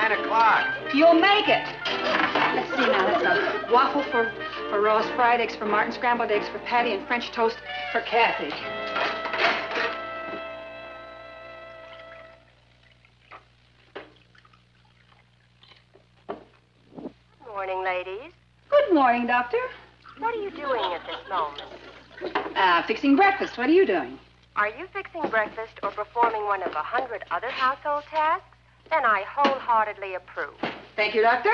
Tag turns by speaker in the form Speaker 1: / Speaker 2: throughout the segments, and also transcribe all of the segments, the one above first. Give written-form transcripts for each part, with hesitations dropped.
Speaker 1: 9 o'clock.
Speaker 2: You'll make it. Let's see now. That's a waffle for Ross, fried eggs for Martin, scrambled eggs for Patty, and French toast for Kathy.
Speaker 3: Good morning, ladies.
Speaker 2: Good morning, Doctor.
Speaker 3: What are you doing at this moment?
Speaker 2: Fixing breakfast. What are you doing?
Speaker 3: Are you fixing breakfast or performing one of 100 other household tasks? Then I wholeheartedly approve.
Speaker 2: Thank you, Doctor.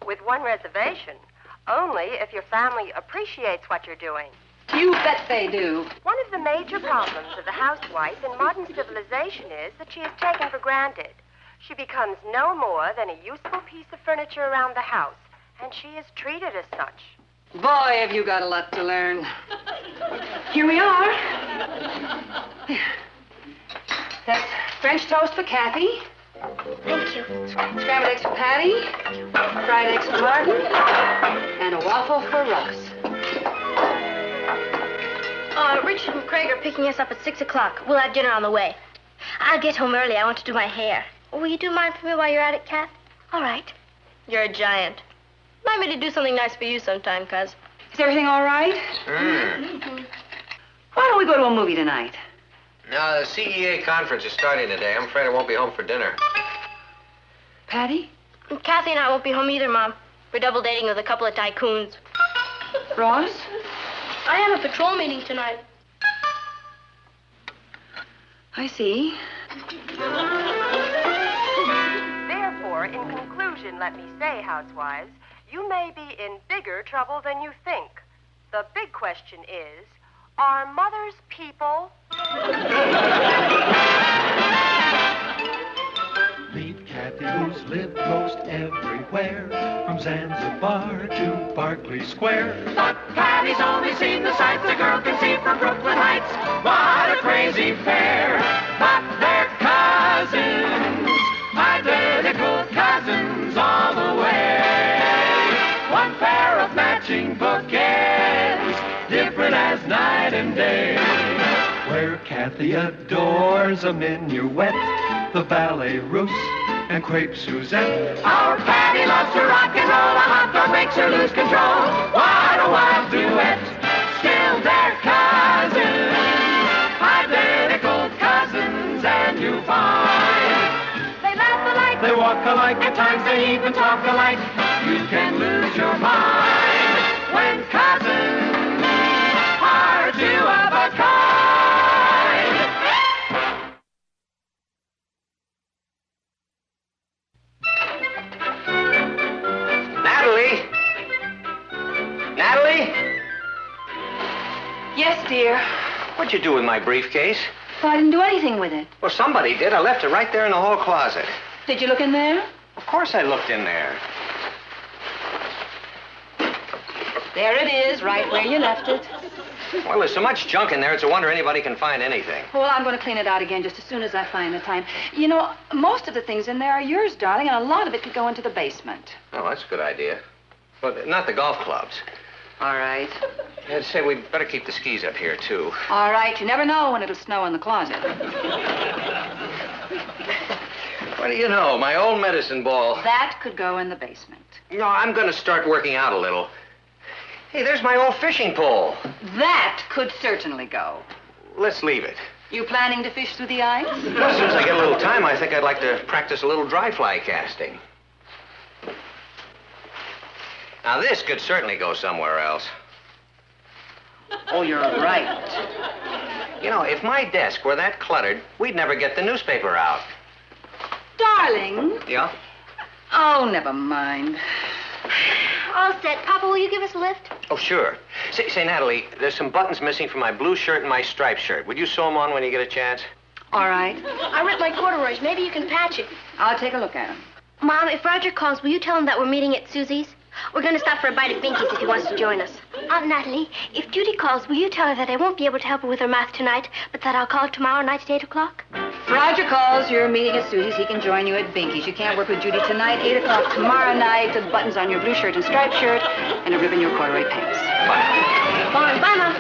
Speaker 3: With one reservation. Only if your family appreciates what you're doing.
Speaker 2: You bet they do.
Speaker 3: One of the major problems of the housewife in modern civilization is that she is taken for granted. She becomes no more than a useful piece of furniture around the house, and she is treated as such.
Speaker 2: Boy, have you got a lot to learn. Here we are. That's French toast for Kathy.
Speaker 4: Thank you.
Speaker 2: Scrambled eggs for Patty. Fried eggs for Martin. And a waffle for Ross.
Speaker 4: Richard and Craig are picking us up at 6 o'clock. We'll have dinner on the way. I'll get home early. I want to do my hair. Will you do mine for me while you're at it, Kath? All right. You're a giant. Remind me to do something nice for you sometime, Cuz.
Speaker 2: Is everything all right? Why don't we go to a movie tonight?
Speaker 1: No, the CEA conference is starting today. I'm afraid I won't be home for dinner.
Speaker 2: Patty?
Speaker 4: Kathy and I won't be home either, Mom. We're double dating with a couple of tycoons.
Speaker 2: Ross?
Speaker 4: I have a patrol meeting tonight.
Speaker 2: I see.
Speaker 3: Therefore, in conclusion, let me say, housewives, you may be in bigger trouble than you think. The big question is, are mothers people?
Speaker 5: Meet Kathy, who's lived most everywhere, from Zanzibar to Berkeley Square. But Patty's only seen the sights a girl can see from Brooklyn Heights. What a crazy pair! But they're cousins, identical cousins all the way. One pair of matching bookends, different as night and day. Where Kathy adores a minuet, the ballet russe, and crepe Suzette. Our Patty loves to rock and roll, a hot dog makes her lose control. What a wild duet, still they're cousins, identical cousins, and you find they laugh alike, they walk alike, at times they even talk alike. You can lose your mind when cousins are two of a kind.
Speaker 1: Natalie? Natalie?
Speaker 2: Yes, dear.
Speaker 1: What'd you do with my briefcase?
Speaker 2: Well, I didn't do anything with it.
Speaker 1: Well, somebody did. I left it right there in the hall closet.
Speaker 2: Did you look in there?
Speaker 1: Of course I looked in there.
Speaker 2: There it is, right where you left it.
Speaker 1: Well, there's so much junk in there, it's a wonder anybody can find anything.
Speaker 2: Well, I'm going to clean it out again just as soon as I find the time. You know, most of the things in there are yours, darling, and a lot of it could go into the basement.
Speaker 1: Oh, that's a good idea. But not the golf clubs.
Speaker 2: All right.
Speaker 1: I'd say we'd better keep the skis up here, too.
Speaker 2: All right. You never know when it'll snow in the closet.
Speaker 1: What do you know? My old medicine ball.
Speaker 2: That could go in the basement.
Speaker 1: You know, I'm going to start working out a little. Hey, there's my old fishing pole.
Speaker 2: That could certainly go.
Speaker 1: Let's leave it.
Speaker 2: You planning to fish through the ice?
Speaker 1: Well, as soon as I get a little time, I think I'd like to practice a little dry fly casting. Now, this could certainly go somewhere else.
Speaker 2: Oh, you're right.
Speaker 1: You know, if my desk were that cluttered, we'd never get the newspaper out.
Speaker 2: Darling.
Speaker 1: Yeah?
Speaker 2: Oh, never mind.
Speaker 4: All set. Papa, will you give us a lift?
Speaker 1: Oh, sure. Say, Natalie, there's some buttons missing from my blue shirt and my striped shirt. Would you sew them on when you get a chance?
Speaker 2: All right.
Speaker 4: I ripped my corduroys. Maybe you can patch it.
Speaker 2: I'll take a look at them.
Speaker 4: Mom, if Roger calls, will you tell him that we're meeting at Susie's? We're going to stop for a bite at Binky's if he wants to join us. Aunt Natalie, if Judy calls, will you tell her that I won't be able to help her with her math tonight, but that I'll call tomorrow night at 8 o'clock?
Speaker 2: If Roger calls, you're meeting at Susie's. He can join you at Binky's. You can't work with Judy tonight, 8 o'clock tomorrow night. The buttons on your blue shirt and striped shirt, and a rib in your corduroy pants.
Speaker 1: Bye.
Speaker 4: Bye, Mom.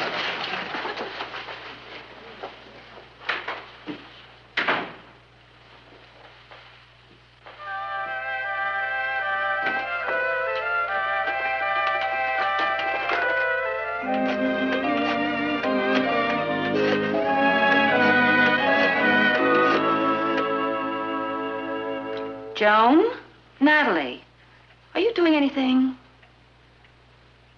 Speaker 2: Joan? Natalie, are you doing anything?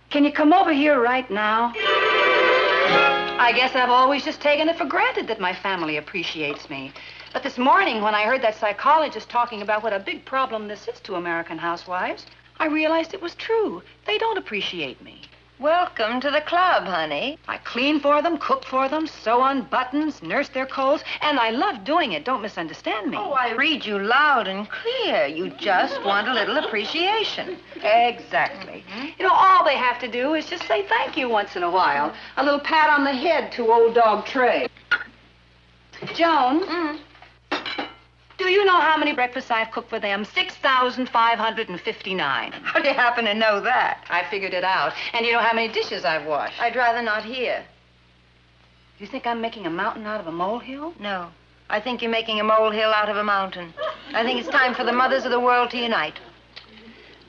Speaker 2: Can you come over here right now? I guess I've always just taken it for granted that my family appreciates me. But this morning, when I heard that psychologist talking about what a big problem this is to American housewives, I realized it was true. They don't appreciate me.
Speaker 6: Welcome to the club, honey.
Speaker 2: I clean for them, cook for them, sew on buttons, nurse their colds, and I love doing it. Don't misunderstand me.
Speaker 6: Oh, I read you loud and clear. You just want a little appreciation.
Speaker 2: Exactly. You know, all they have to do is just say thank you once in a while. A little pat on the head to old dog Trey. Joan, do you know how many breakfasts I've cooked for them? 6,559.
Speaker 6: How do you happen to know that?
Speaker 2: I figured it out. And you know how many dishes I've washed?
Speaker 6: I'd rather not hear.
Speaker 2: You think I'm making a mountain out of a molehill?
Speaker 6: No. I think you're making a molehill out of a mountain. I think it's time for the mothers of the world to unite.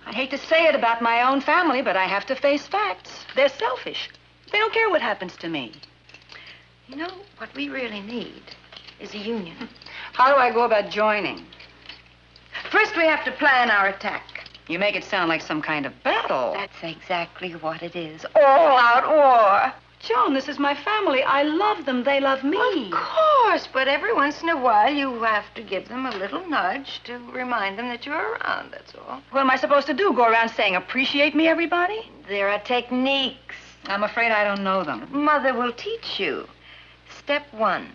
Speaker 2: I'd hate to say it about my own family, but I have to face facts. They're selfish. They don't care what happens to me.
Speaker 6: You know, what we really need is a union.
Speaker 2: How do I go about joining?
Speaker 6: First, we have to plan our attack.
Speaker 2: You make it sound like some kind of battle.
Speaker 6: That's exactly what it is. All-out war.
Speaker 2: Joan, this is my family. I love them. They love me.
Speaker 6: Of course, but every once in a while you have to give them a little nudge to remind them that you're around, that's all.
Speaker 2: What am I supposed to do? Go around saying, appreciate me, everybody?
Speaker 6: There are techniques.
Speaker 2: I'm afraid I don't know them.
Speaker 6: Mother will teach you. Step 1.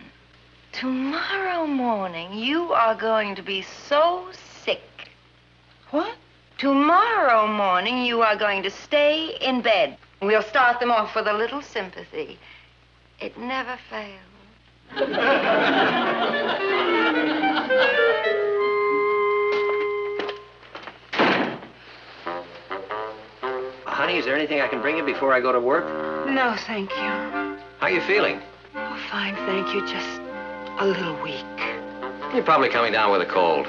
Speaker 6: Tomorrow morning, you are going to be so sick.
Speaker 2: What?
Speaker 6: Tomorrow morning, you are going to stay in bed. We'll start them off with a little sympathy. It never fails.
Speaker 1: Honey, is there anything I can bring you before I go to work?
Speaker 2: No, thank you.
Speaker 1: How you feeling?
Speaker 2: Oh, fine, thank you. Just a little weak.
Speaker 1: You're probably coming down with a cold.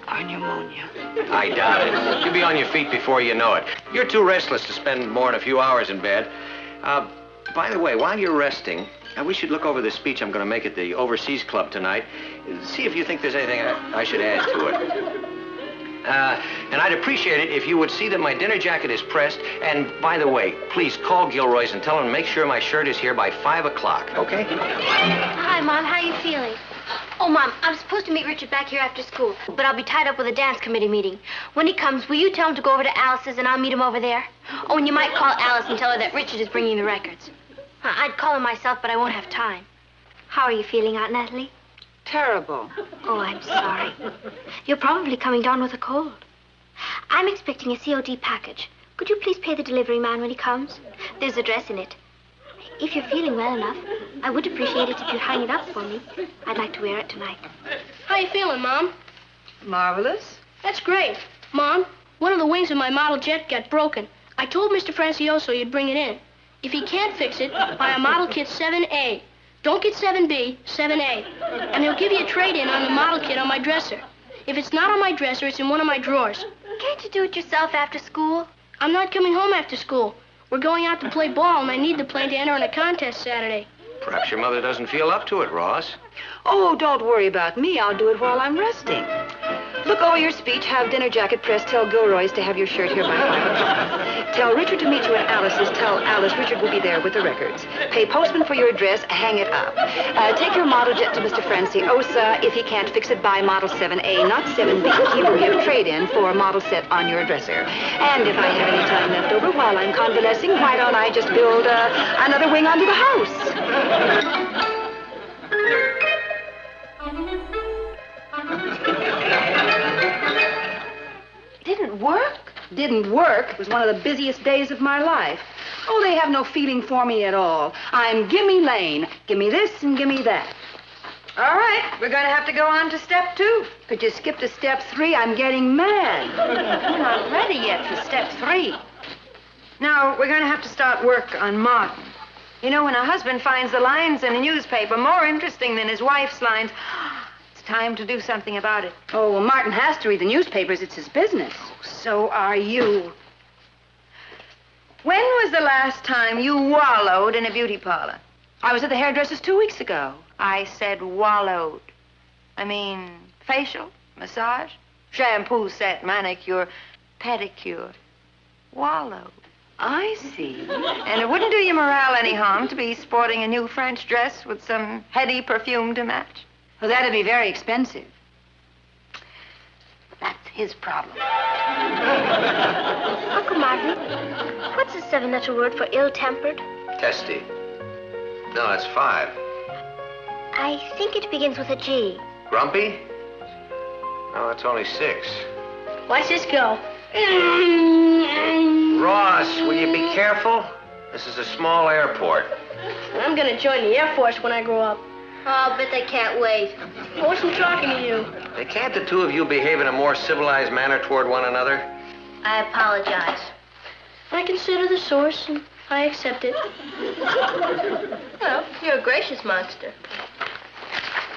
Speaker 2: Or pneumonia.
Speaker 1: I doubt it. You'll be on your feet before you know it. You're too restless to spend more than a few hours in bed. By the way, while you're resting, we should look over the speech I'm going to make at the Overseas Club tonight. See if you think there's anything I should add to it. And I'd appreciate it if you would see that my dinner jacket is pressed. And by the way, please call Gilroy's and tell him to make sure my shirt is here by 5 o'clock, okay?
Speaker 4: Hi, Mom. How are you feeling? Oh, Mom, I'm supposed to meet Richard back here after school, but I'll be tied up with a dance committee meeting. When he comes, will you tell him to go over to Alice's and I'll meet him over there? Oh, and you might call Alice and tell her that Richard is bringing the records. I'd call her myself, but I won't have time. How are you feeling, Aunt Natalie?
Speaker 2: Terrible.
Speaker 4: Oh, I'm sorry. You're probably coming down with a cold. I'm expecting a COD package. Could you please pay the delivery man when he comes? There's a dress in it. If you're feeling well enough, I would appreciate it if you'd hang it up for me. I'd like to wear it tonight.
Speaker 7: How you feeling, Mom?
Speaker 2: Marvelous.
Speaker 7: That's great. Mom, one of the wings of my model jet got broken. I told Mr. Francioso you'd bring it in. If he can't fix it, buy a model kit 7A. Don't get 7B, 7A. And he'll give you a trade-in on the model kit on my dresser. If it's not on my dresser, it's in one of my drawers.
Speaker 4: Can't you do it yourself after school?
Speaker 7: I'm not coming home after school. We're going out to play ball, and I need the plane to enter in a contest Saturday.
Speaker 1: Perhaps your mother doesn't feel up to it, Ross.
Speaker 2: Oh, don't worry about me. I'll do it while I'm resting. Look over your speech, have dinner jacket pressed, tell Gilroy's to have your shirt here by 5 o'clock. Tell Richard to meet you at Alice's. Tell Alice Richard will be there with the records. Pay postman for your address, hang it up. Take your model jet to Mr. Franciosa. If he can't fix it, buy model 7A, not 7B. He will give trade-in for a model set on your dresser. And if I have any time left over while I'm convalescing, why don't I just build another wing onto the house? Didn't work? Didn't work. It was one of the busiest days of my life. Oh, they have no feeling for me at all. I'm gimme Lane. Gimme this and gimme that.
Speaker 6: All right, we're going to have to go on to step 2.
Speaker 2: Could you skip to step 3? I'm getting mad.
Speaker 6: We're not ready yet for step 3. Now, we're going to have to start work on Martin. You know, when a husband finds the lines in a newspaper more interesting than his wife's lines, it's time to do something about it.
Speaker 2: Oh, well, Martin has to read the newspapers. It's his business.
Speaker 6: So are you. When was the last time you wallowed in a beauty parlor?
Speaker 2: I was at the hairdresser's 2 weeks ago.
Speaker 6: I said wallowed. I mean, facial, massage, shampoo set, manicure, pedicure, wallow.
Speaker 2: I see.
Speaker 6: And it wouldn't do your morale any harm to be sporting a new French dress with some heady perfume to match.
Speaker 2: Well, that'd be very expensive.
Speaker 6: That's his problem.
Speaker 4: Uncle Martin, what's the 7-letter word for ill-tempered?
Speaker 1: Testy. No, that's 5.
Speaker 4: I think it begins with a G.
Speaker 1: Grumpy? No, that's only 6.
Speaker 7: Watch this go.
Speaker 1: Ross, will you be careful? This is a small airport.
Speaker 7: I'm going to join the Air Force when I grow up.
Speaker 4: Oh, I bet they can't wait.
Speaker 7: I wasn't talking to you.
Speaker 1: Hey, can't the two of you behave in a more civilized manner toward one another?
Speaker 4: I apologize.
Speaker 7: I consider the source, and I accept it.
Speaker 4: Well, you're a gracious monster.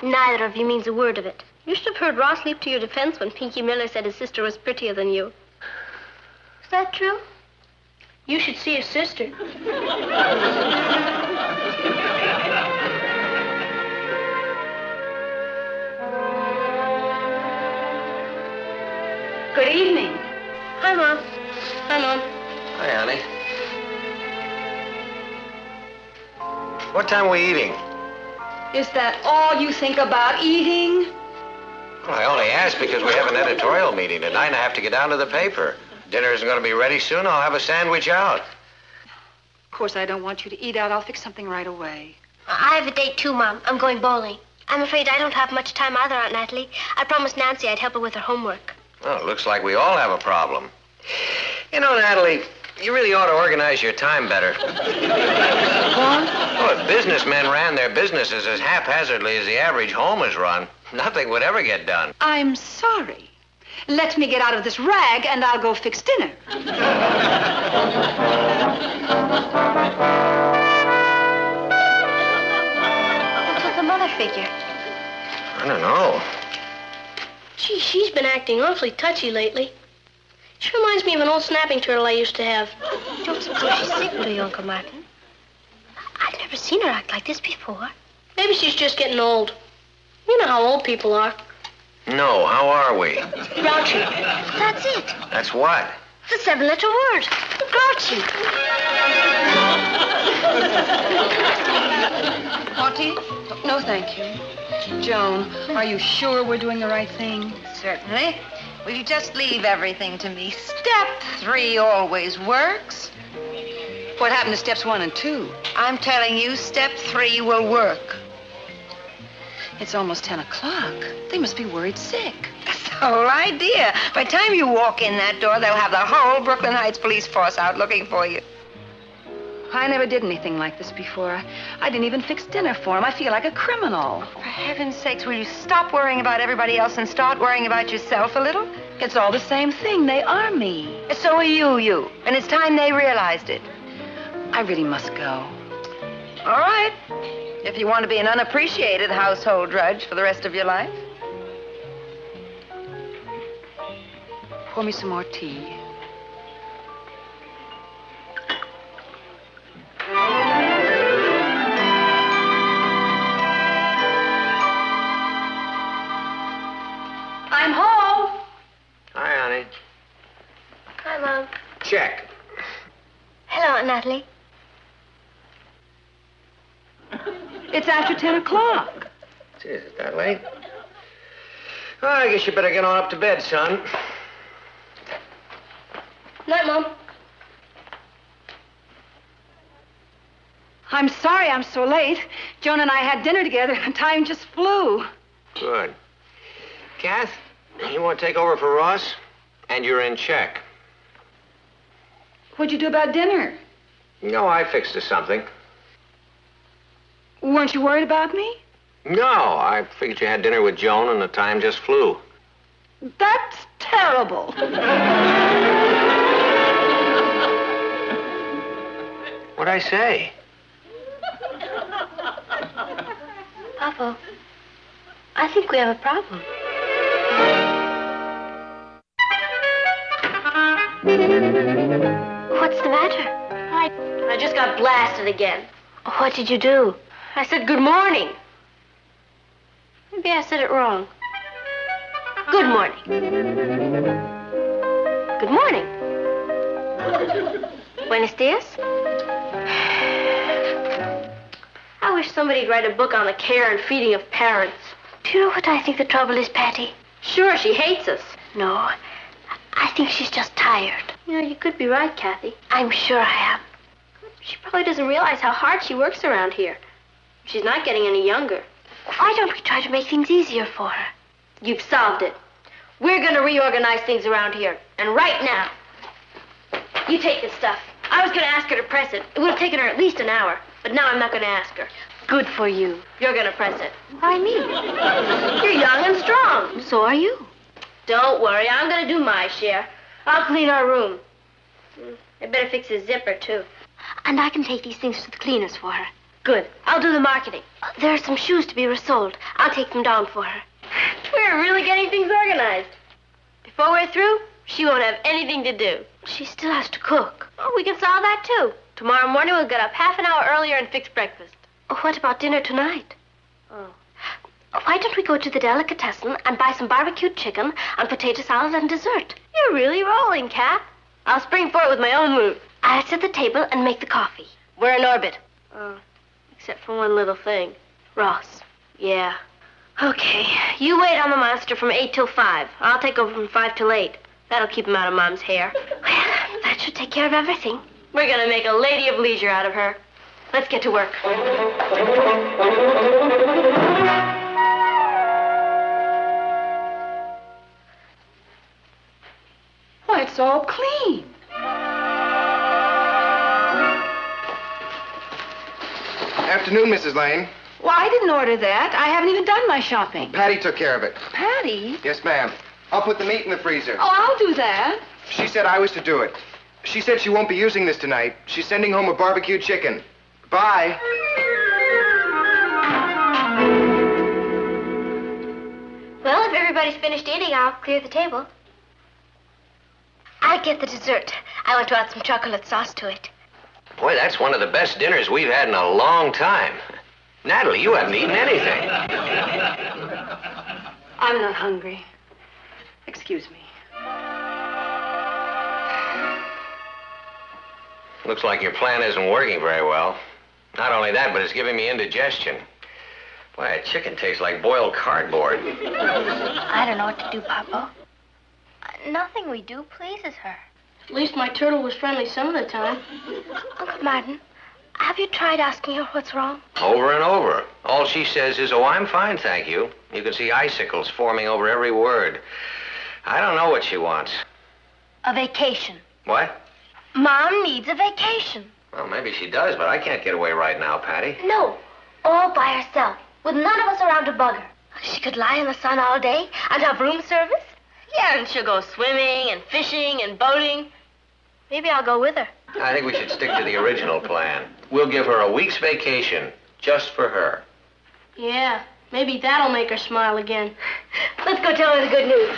Speaker 4: Neither of you means a word of it. You should have heard Ross leap to your defense when Pinky Miller said his sister was prettier than you. Is that true?
Speaker 7: You should see his sister.
Speaker 2: Good evening.
Speaker 4: Hi, Mom.
Speaker 7: Hi, Mom.
Speaker 1: Hi, honey. What time are we eating?
Speaker 2: Is that all you think about, eating?
Speaker 1: Well, I only asked because we have an editorial meeting tonight and I have to get down to the paper. Dinner isn't going to be ready soon. I'll have a sandwich out.
Speaker 2: Of course, I don't want you to eat out. I'll fix something right away.
Speaker 4: I have a date, too, Mom. I'm going bowling. I'm afraid I don't have much time either, Aunt Natalie. I promised Nancy I'd help her with her homework.
Speaker 1: Well, it looks like we all have a problem. You know, Natalie, you really ought to organize your time better. Well, if businessmen ran their businesses as haphazardly as the average home is run, nothing would ever get done.
Speaker 2: I'm sorry. Let me get out of this rag and I'll go fix dinner.
Speaker 4: What's with the mother figure?
Speaker 1: I don't know.
Speaker 7: Gee, she's been acting awfully touchy lately. She reminds me of an old snapping turtle I used to have.
Speaker 4: You don't suppose she's sick, do you, Uncle Martin? I've never seen her act like this before.
Speaker 7: Maybe she's just getting old. You know how old people are.
Speaker 1: No, how are we?
Speaker 7: Grouchy.
Speaker 4: That's it.
Speaker 1: That's what?
Speaker 4: The 7-letter word. Grouchy.
Speaker 2: Auntie? No, thank you. Joan, are you sure we're doing the right thing?
Speaker 6: Certainly. Will you just leave everything to me? Step 3 always works.
Speaker 2: What happened to steps 1 and 2?
Speaker 6: I'm telling you, step 3 will work.
Speaker 2: It's almost 10 o'clock. They must be worried sick.
Speaker 6: That's the whole idea. By the time you walk in that door, they'll have the whole Brooklyn Heights police force out looking for you.
Speaker 2: I never did anything like this before. I didn't even fix dinner for him. I feel like a criminal.
Speaker 6: For heaven's sakes, will you stop worrying about everybody else and start worrying about yourself a little?
Speaker 2: It's all the same thing. They are me.
Speaker 6: So are you. And it's time they realized it.
Speaker 2: I really must go.
Speaker 6: All right. If you want to be an unappreciated household drudge for the rest of your life.
Speaker 2: Pour me some more tea. I'm home.
Speaker 1: Hi, honey.
Speaker 4: Hi, Mom.
Speaker 1: Check.
Speaker 4: Hello, Aunt Natalie.
Speaker 2: It's after 10 o'clock.
Speaker 1: Gee, is it that late? Well, I guess you better get on up to bed, son.
Speaker 7: Night, Mom.
Speaker 2: I'm sorry I'm so late. Joan and I had dinner together and time just flew.
Speaker 1: Good. Kath, you want to take over for Ross? And you're in check.
Speaker 2: What'd you do about dinner?
Speaker 1: No, I fixed us something.
Speaker 2: Weren't you worried about me?
Speaker 1: No, I figured you had dinner with Joan and the time just flew.
Speaker 2: That's terrible.
Speaker 1: What'd I say?
Speaker 4: Papa, I think we have a problem. What's the matter?
Speaker 7: I just got blasted again.
Speaker 4: What did you do?
Speaker 7: I said good morning.
Speaker 4: Maybe I said it wrong. Good morning. Good morning. Buenos dias. I wish somebody'd write a book on the care and feeding of parents. Do you know what I think the trouble is, Patty?
Speaker 6: Sure, she hates us.
Speaker 4: No, I think she's just tired.
Speaker 7: You know, you could be right, Kathy.
Speaker 4: I'm sure I am.
Speaker 7: She probably doesn't realize how hard she works around here. She's not getting any younger.
Speaker 4: Why don't we try to make things easier for her?
Speaker 7: You've solved it. We're going to reorganize things around here. And right now. You take this stuff. I was going to ask her to press it. It would have taken her at least an hour. But now I'm not going to ask her.
Speaker 4: Good for you.
Speaker 7: You're going to press it.
Speaker 4: Why me?
Speaker 7: You're young and strong.
Speaker 4: So are you.
Speaker 7: Don't worry. I'm going to do my share. I'll clean our room. I better fix the zipper, too.
Speaker 4: And I can take these things to the cleaners for her.
Speaker 7: Good. I'll do the marketing.
Speaker 4: There are some shoes to be resoled. I'll take them down for her.
Speaker 7: We're really getting things organized. Before we're through, she won't have anything to do.
Speaker 4: She still has to cook.
Speaker 7: Oh, we can solve that, too. Tomorrow morning, we'll get up half an hour earlier and fix breakfast.
Speaker 4: What about dinner tonight?
Speaker 7: Oh.
Speaker 4: Why don't we go to the delicatessen and buy some barbecued chicken and potato salad and dessert?
Speaker 7: You're really rolling, Kat. I'll spring for it with my own move.
Speaker 4: I'll set the table and make the coffee.
Speaker 7: We're in orbit. Oh, except for one little thing.
Speaker 4: Ross.
Speaker 7: Yeah. Okay, you wait on the monster from 8 till 5. I'll take over from 5 till 8. That'll keep him out of Mom's hair.
Speaker 4: Well, that should take care of everything.
Speaker 7: We're gonna make a lady of leisure out of her. Let's get to work.
Speaker 2: Why, it's all clean.
Speaker 8: Afternoon, Mrs. Lane.
Speaker 2: Well, I didn't order that. I haven't even done my shopping.
Speaker 8: Patty took care of it.
Speaker 2: Patty?
Speaker 8: Yes, ma'am. I'll put the meat in the freezer.
Speaker 2: Oh, I'll do that.
Speaker 8: She said I was to do it. She said she won't be using this tonight. She's sending home a barbecued chicken. Bye.
Speaker 4: Well, if everybody's finished eating, I'll clear the table. I'll get the dessert. I want to add some chocolate sauce to it.
Speaker 1: Boy, that's one of the best dinners we've had in a long time. Natalie, you haven't eaten anything.
Speaker 2: I'm not hungry. Excuse me.
Speaker 1: Looks like your plan isn't working very well. Not only that, but it's giving me indigestion. Boy, that chicken tastes like boiled cardboard.
Speaker 4: I don't know what to do, Papa. Nothing we do pleases her.
Speaker 7: At least my turtle was friendly some of the time.
Speaker 4: Uncle Martin, have you tried asking her what's wrong?
Speaker 1: Over and over. All she says is, oh, I'm fine, thank you. You can see icicles forming over every word. I don't know what she wants.
Speaker 4: A vacation.
Speaker 1: What?
Speaker 4: Mom needs a vacation.
Speaker 1: Well, maybe she does, but I can't get away right now, Patty.
Speaker 4: No, all by herself, with none of us around to bug her. She could lie in the sun all day and have room service.
Speaker 7: Yeah, and she'll go swimming and fishing and boating. Maybe I'll go with her.
Speaker 1: I think we should stick to the original plan. We'll give her a week's vacation just for her.
Speaker 7: Yeah, maybe that'll make her smile again.
Speaker 4: Let's go tell her the good news.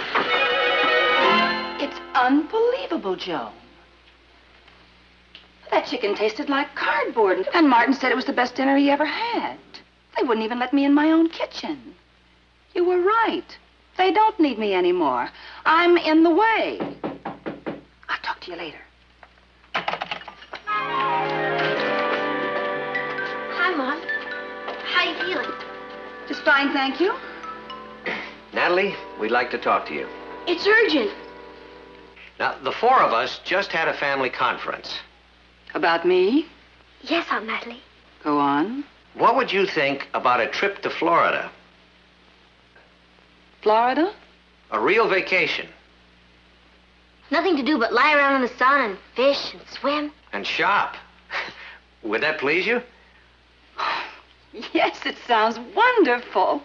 Speaker 2: It's unbelievable, Joe. That chicken tasted like cardboard, and Martin said it was the best dinner he ever had. They wouldn't even let me in my own kitchen. You were right. They don't need me anymore. I'm in the way. I'll talk to you later.
Speaker 4: Hi, Mom. How you feeling?
Speaker 2: Just fine, thank you.
Speaker 1: Natalie, we'd like to talk to you.
Speaker 7: It's urgent.
Speaker 1: Now, the four of us just had a family conference.
Speaker 2: About me?
Speaker 4: Yes, Aunt Natalie.
Speaker 2: Go on.
Speaker 1: What would you think about a trip to Florida?
Speaker 2: Florida?
Speaker 1: A real vacation.
Speaker 4: Nothing to do but lie around in the sun and fish and swim.
Speaker 1: And shop. Would that please you?
Speaker 2: Yes, it sounds wonderful.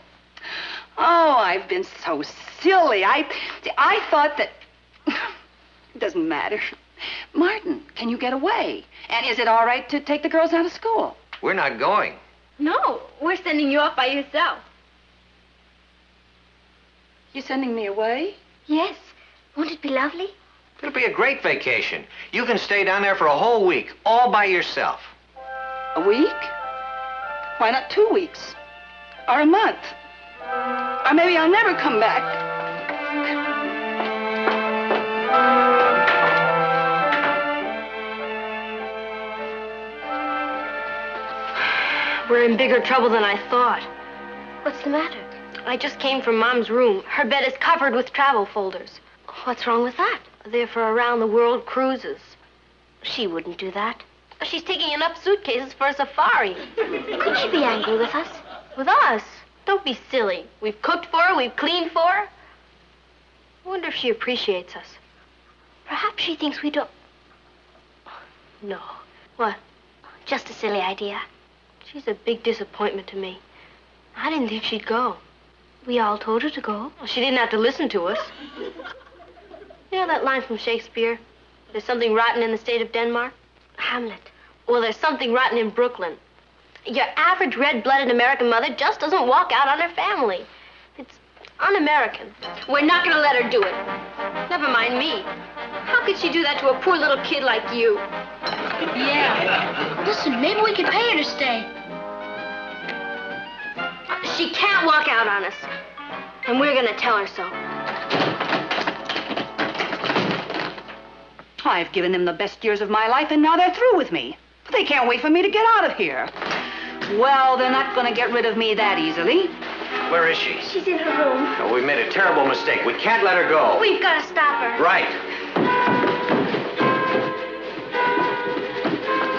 Speaker 2: Oh, I've been so silly. I thought that... It doesn't matter. Martin, can you get away? And is it all right to take the girls out of school?
Speaker 1: We're not going.
Speaker 7: No, we're sending you off by yourself.
Speaker 2: You sending me away?
Speaker 4: Yes. Won't it be lovely?
Speaker 1: It'll be a great vacation. You can stay down there for a whole week, all by yourself.
Speaker 2: A week? Why not 2 weeks? Or a month? Or maybe I'll never come back.
Speaker 4: We're in bigger trouble than I thought. What's the matter? I just came from Mom's room. Her bed is covered with travel folders. What's wrong with that? They're for around-the-world cruises. She wouldn't do that. She's taking enough suitcases for a safari. Could she be angry with us? With us? Don't be silly. We've cooked for her, we've cleaned for her. I wonder if she appreciates us. Perhaps she thinks we don't. No. What? Just a silly idea. She's a big disappointment to me. I didn't think she'd go. We all told her to go. Well, she didn't have to listen to us. You know that line from Shakespeare? There's something rotten in the state of Denmark? Hamlet. Well, there's something rotten in Brooklyn. Your average red-blooded American mother just doesn't walk out on her family. It's un-American. We're not going to let her do it. Never mind me. How could she do that to a poor little kid like you?
Speaker 7: Yeah. Listen, maybe we could pay her to stay.
Speaker 4: She can't walk out on us. And we're going to tell her so.
Speaker 2: I've given them the best years of my life, and now they're through with me. They can't wait for me to get out of here. Well, they're not going to get rid of me that easily.
Speaker 1: Where is she?
Speaker 4: She's in her room.
Speaker 1: Oh, we've made a terrible mistake. We can't let her go.
Speaker 4: We've got to stop her.
Speaker 1: Right.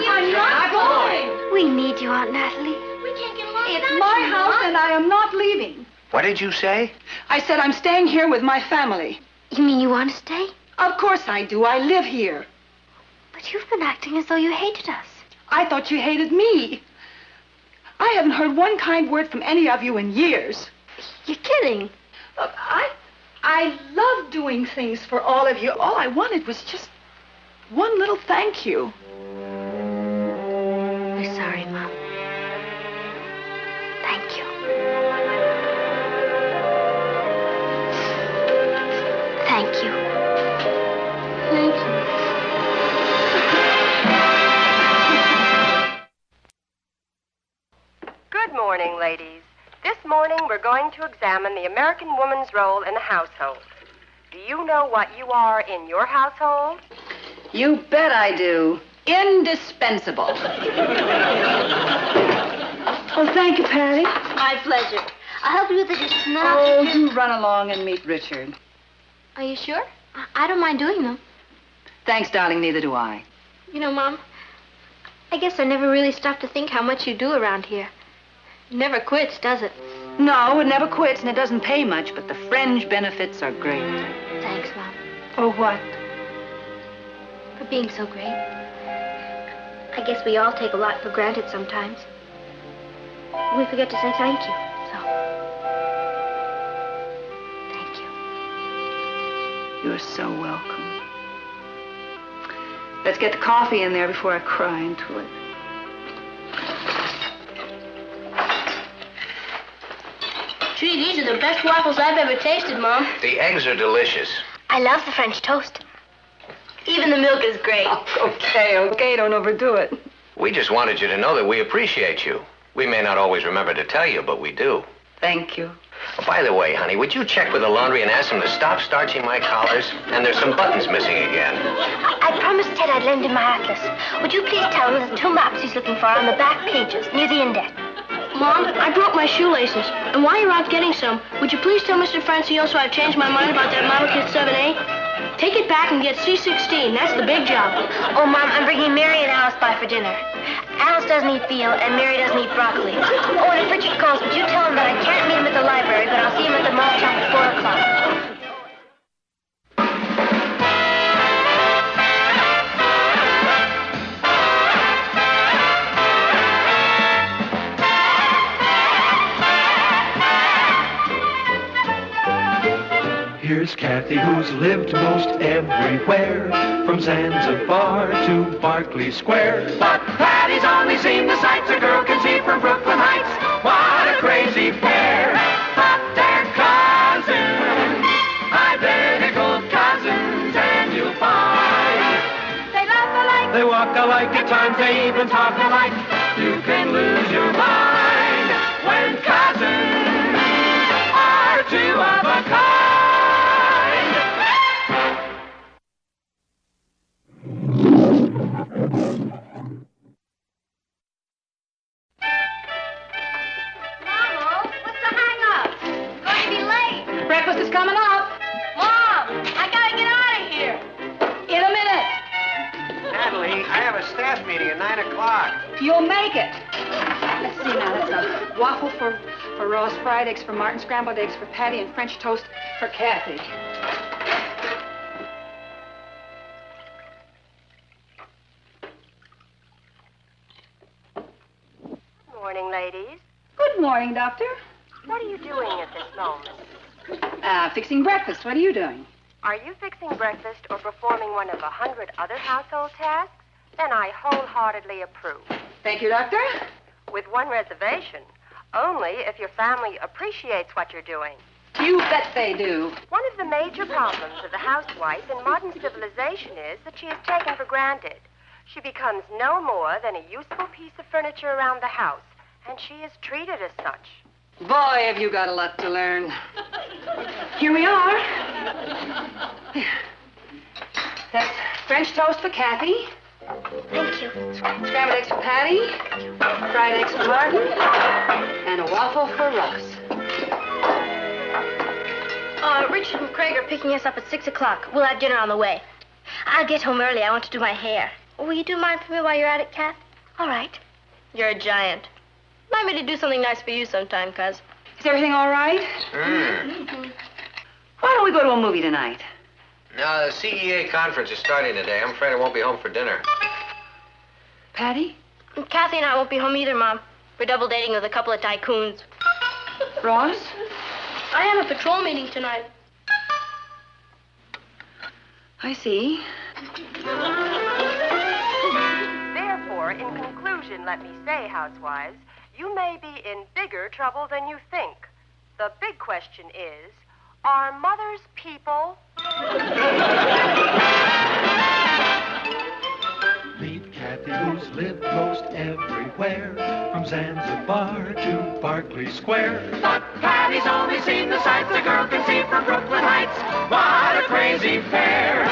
Speaker 4: You're not going. We need you, Aunt Natalie.
Speaker 7: We can't get along
Speaker 2: It's
Speaker 7: without
Speaker 2: my
Speaker 7: you,
Speaker 2: house,
Speaker 7: Mom.
Speaker 2: and I am not leaving.
Speaker 1: What did you say?
Speaker 2: I said I'm staying here with my family.
Speaker 4: You mean you want to stay?
Speaker 2: Of course I do. I live here.
Speaker 4: But you've been acting as though you hated us.
Speaker 2: I thought you hated me. I haven't heard one kind word from any of you in years.
Speaker 4: You're kidding.
Speaker 2: Look, I love doing things for all of you. All I wanted was just one little thank you.
Speaker 4: We're sorry, Mom. Thank you. Thank you. Thank you.
Speaker 3: Good morning, ladies. This morning we're going to examine the American woman's role in the household. Do you know what you are in your household?
Speaker 2: You bet I do. Indispensable. Oh, thank you, Patty.
Speaker 4: My pleasure. I'll help you with the dishes and then
Speaker 2: Oh,
Speaker 4: I'll take care.
Speaker 2: you run along and meet Richard.
Speaker 4: Are you sure? I don't mind doing them.
Speaker 2: Thanks, darling. Neither do I.
Speaker 4: You know, Mom, I guess I never really stopped to think how much you do around here. It never quits, does it?
Speaker 2: No, it never quits, and it doesn't pay much, but the fringe benefits are great.
Speaker 4: Thanks, Mom,
Speaker 2: Oh, what?
Speaker 4: for being so great. I guess we all take a lot for granted sometimes. We forget to say thank you, so. Thank you.
Speaker 2: You're so welcome. Let's get the coffee in there before I cry into it.
Speaker 7: Gee, these are the best waffles I've ever tasted, Mom.
Speaker 1: The eggs are delicious.
Speaker 4: I love the French toast. Even the milk is great.
Speaker 2: Okay, don't overdo it.
Speaker 1: We just wanted you to know that we appreciate you. We may not always remember to tell you, but we do.
Speaker 2: Thank you.
Speaker 1: Oh, by the way, honey, would you check with the laundry and ask them to stop starching my collars? And there's some buttons missing again.
Speaker 4: I promised Ted I'd lend him my atlas. Would you please tell him the 2 maps he's looking for are on the back pages, near the index?
Speaker 7: Mom, I broke my shoelaces. And while you're out getting some, would you please tell Mr. Francioso I've changed my mind about that model kit 7A? Take it back and get C16. That's the big job.
Speaker 4: Oh, Mom, I'm bringing Mary and Alice by for dinner. Alice doesn't eat veal, and Mary doesn't eat broccoli. Oh, and if Richard calls, would you tell him that I can't meet him at the library, but I'll see him at the mall shop at 4 o'clock.
Speaker 5: Here's Kathy, who's lived most everywhere, from Zanzibar to Berkeley Square. But Patty's only seen the sights a girl can see from Brooklyn Heights. What a crazy pair! But they're cousins, identical cousins, and you'll find they laugh alike, they walk alike, at times they even talk alike. You can lose your mind when cousins
Speaker 1: cast meeting at 9 o'clock.
Speaker 2: You'll make it. Let's see now. That's a waffle for Ross, fried eggs for Martin, scrambled eggs for Patty, and French toast for Kathy.
Speaker 3: Good morning, ladies.
Speaker 2: Good morning, Doctor.
Speaker 3: What are you doing at this moment?
Speaker 2: Fixing breakfast. What are you doing?
Speaker 3: Are you fixing breakfast or performing one of 100 other household tasks? Then I wholeheartedly approve.
Speaker 2: Thank you, Doctor.
Speaker 3: With one reservation. Only if your family appreciates what you're doing.
Speaker 2: You bet they do.
Speaker 3: One of the major problems of the housewife in modern civilization is that she is taken for granted. She becomes no more than a useful piece of furniture around the house, and she is treated as such.
Speaker 2: Boy, have you got a lot to learn. Here we are. That's French toast for Kathy.
Speaker 4: Thank you.
Speaker 2: Scrambled eggs for Patty. Fried eggs for Martin. And a waffle for Ross.
Speaker 4: Richard and Craig are picking us up at 6 o'clock. We'll have dinner on the way. I'll get home early. I want to do my hair. Will you do mine for me while you're at it, Kath? All right. You're a giant. Remind me to do something nice for you sometime, Cuz.
Speaker 2: Is everything all right? Why don't we go to a movie tonight?
Speaker 1: No, the CEA conference is starting today. I'm afraid I won't be home for dinner.
Speaker 2: Patty?
Speaker 4: Kathy and I won't be home either, Mom. We're double dating with a couple of tycoons.
Speaker 2: Ross?
Speaker 7: I have a patrol meeting tonight.
Speaker 2: I see.
Speaker 3: Therefore, in conclusion, let me say, housewives, you may be in bigger trouble than you think. The big question is, are mothers people?
Speaker 5: Meet Kathy, who's lived most everywhere, from Zanzibar to Berkeley Square. But Patty's only seen the sights a girl can see from Brooklyn Heights. What a crazy pair!